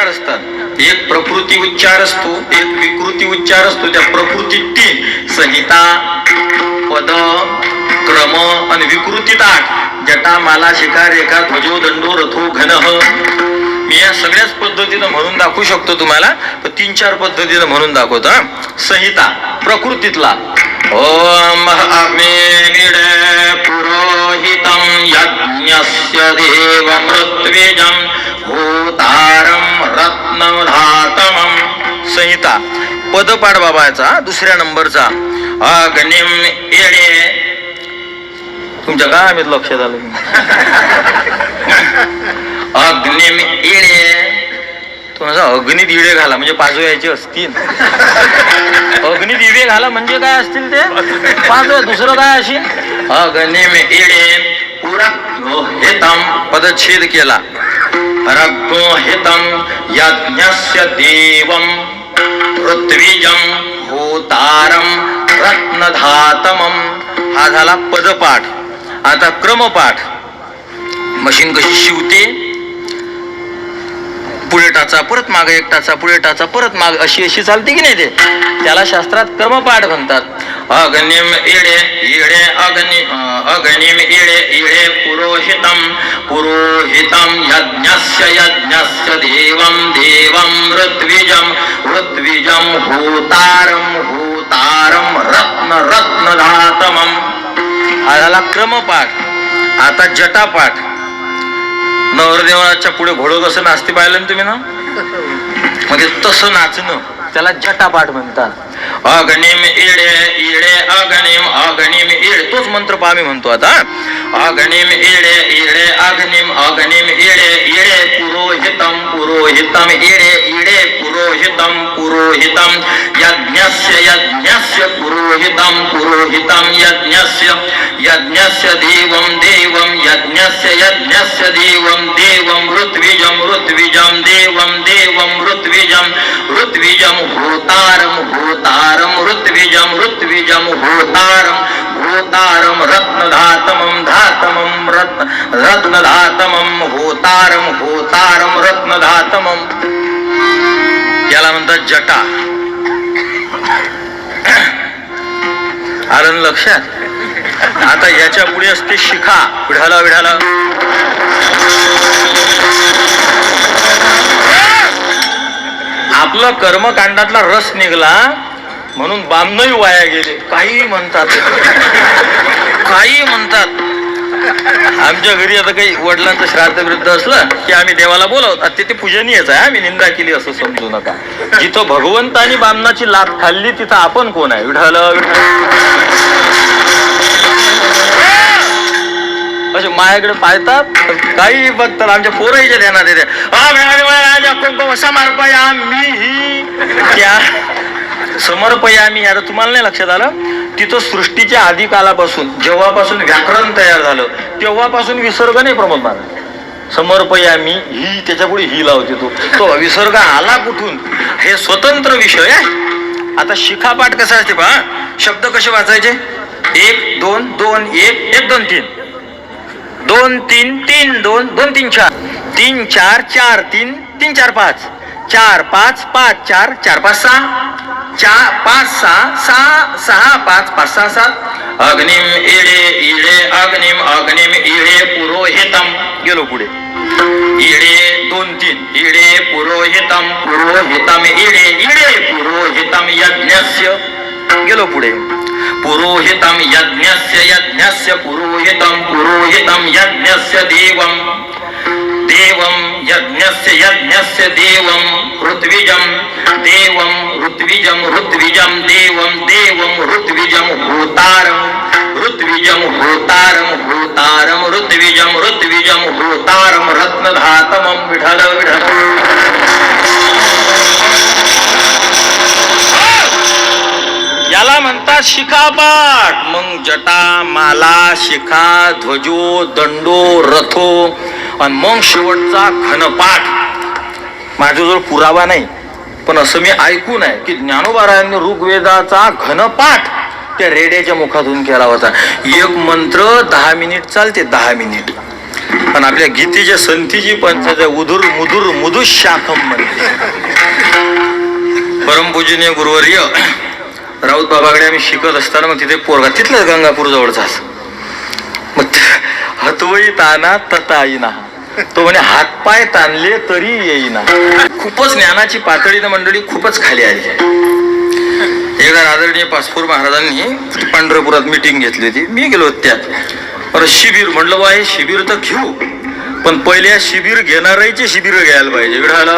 उच्चार असतात. एक प्रकृती उच्चार असतो, एक विकृती उच्चार असतो. त्या प्रकृतीत 3, संहिता, पद, क्रम आणि विकृतीत 8. जटा, माला, शिखा, रेखा, ध्वजो, दंडो, रथो, घनः. मी या सगळ्याच पद्धतीनं म्हणून दाखवू शकतो तुम्हाला, पण 3-4 पद्धतीनं म्हणून दाखवतो. संहिता प्रकृतीतला ओम अग्निमीडे पुरोहितं यज्ञस्य देवमृत्विजं होतारं रत्नधातमं. संहिता पदपाठ बाबाचा 2ऱ्या नंबरचा. अग्निम येडे. तुमच्या काय आम्ही लक्षात आलं. अग्निम येडे. तुम्हाला अग्नीत इडे घाला म्हणजे पाजवायचे असतील. अग्नीत इडे घाला म्हणजे काय असतील ते पाजवा. दुसरं काय अशी अग्निम इडे पुरहितं पदच्छेद केला. रग्नोहितं यज्ञस्य देवं पृथ्वीजं होतारं रत्नधातमं. हा झाला पदपाठ. आता क्रमपाठ. मशीन कशी शिवते, पुढे टाचा परत मागे, एक टाचा पुढे टाचा परत मागे, अशी चालते की नाही ते, त्याला शास्त्रात क्रमपाठ म्हणतात. अग्निम इडे इडे अग्निम इडे इडे पुरोहितं यज्ञस्य देवं ऋत्विजं होतारं रत्नधातमं. हा झाला क्रमपाठ. आता जटापाठ. नवरदेवाच्या पुढे घोडं कसं नाचते पाहिलं ना तुम्ही ना, म्हणजे तसं नाचणं त्याला जटापाठ म्हणतात. अग्निम इडे इडे अग्निम इडे. तोच मंत्र पहा मी म्हणतो आता. अग्निम इडे इडे अग्निम इडे इडे पुरोहितं इडे इडे पुरोहितं यज्ञस्य पुरोहितं यज्ञस्य देवं यज्ञस्य देवं ऋत्विजं देवं ऋत्विजं होतारं रत्नधातमं होतारं रत्नधातमं. याला म्हणतात जटा. आलं लक्षात. आता याच्या पुढे असते शिखा. विढाला आपलं कर्मकांडातला रस निघला म्हणून बामनही वाया गेले. काही म्हणतात. आमच्या घरी आता काही वडिलांचं श्राद्ध विरुद्ध असलं की आम्ही देवाला बोलावतो. ते पूजनीयच आहे, आम्ही निंदा केली असं समजू नका. जिथं भगवंतानी बामनाची लाथ खाल्ली तिथं आपण कोण आहे. विढाल असे माझ्याकडे पाहतात, काही बघतात. आमच्या पोराईच्या ध्यानात येते. समर्पयामी. आता तुम्हाला नाही लक्षात आलं, तिथं सृष्टीच्या आधी कालापासून जेव्हापासून व्याकरण तयार झालं तेव्हापासून विसर्ग नाही प्रमोद महाराज. समर्पयामी ही त्याच्या पुढे ही लावते. तो विसर्ग आला कुठून हे स्वतंत्र विषय आहे. आता शिखापाठ कसा असते पहा. शब्द कसे वाचायचे. 1 2 2 1 1 2 3 2 3 3 2 2 3 4 3 4 4 3 3 4 5 4 5 5 4 4 5 6 4 5 6 6 5 5 6 7. अग्निम इडे इडे अग्निम इडे पुरोहितं. गेलो पुढे. इडे 2 3 इडे पुरोहितं इडे इडे पुरोहितं यज्ञस्य. गेलो पुढे. पुरोहितं यज्ञस्य पुरोहितं यज्ञस्य देवं यज्ञस्य देवं ऋत्विजं होतारं रत्नधातमं. विठल याला म्हणतात शिखापाठ. मग जटा, माला, शिखा, ध्वजो, दंडो, रथो आणि मग शेवटचा घनपाठ. माझ्याजवळ पुरावा नाही पण असं मी ऐकून आहे की ज्ञानोबारायांनी ऋग्वेदाचा घनपाठ त्या रेड्याच्या मुखातून केला होता. एक मंत्र 10 मिनिट चालते. 10 मिनिट पण आपल्या गीतेच्या संतीची पंचाच्या उधुर मुधुर मुदुर शाखम म्हणते. परमपूजनीय गुरुवर्य राऊत बाबाकडे आम्ही शिकत असताना मग तिथे पोरगा तिथलाच गंगापूर जवळचाच मग हतवई ताना तता येईना. तो म्हणे हातपाय ताणले तरी येईना. खूपच ज्ञानाची पातळी ना मंडळी खूपच खाली आली. एकदा आदरणीय पासपूर महाराजांनी पंढरपुरात मीटिंग घेतली होती. मी गेलो त्यात. बरं शिबिर म्हटलं बा हे शिबिर तर घेऊ पण पहिले शिबिर घेणाऱ्याचे शिबिर घ्यायला पाहिजे. विढाला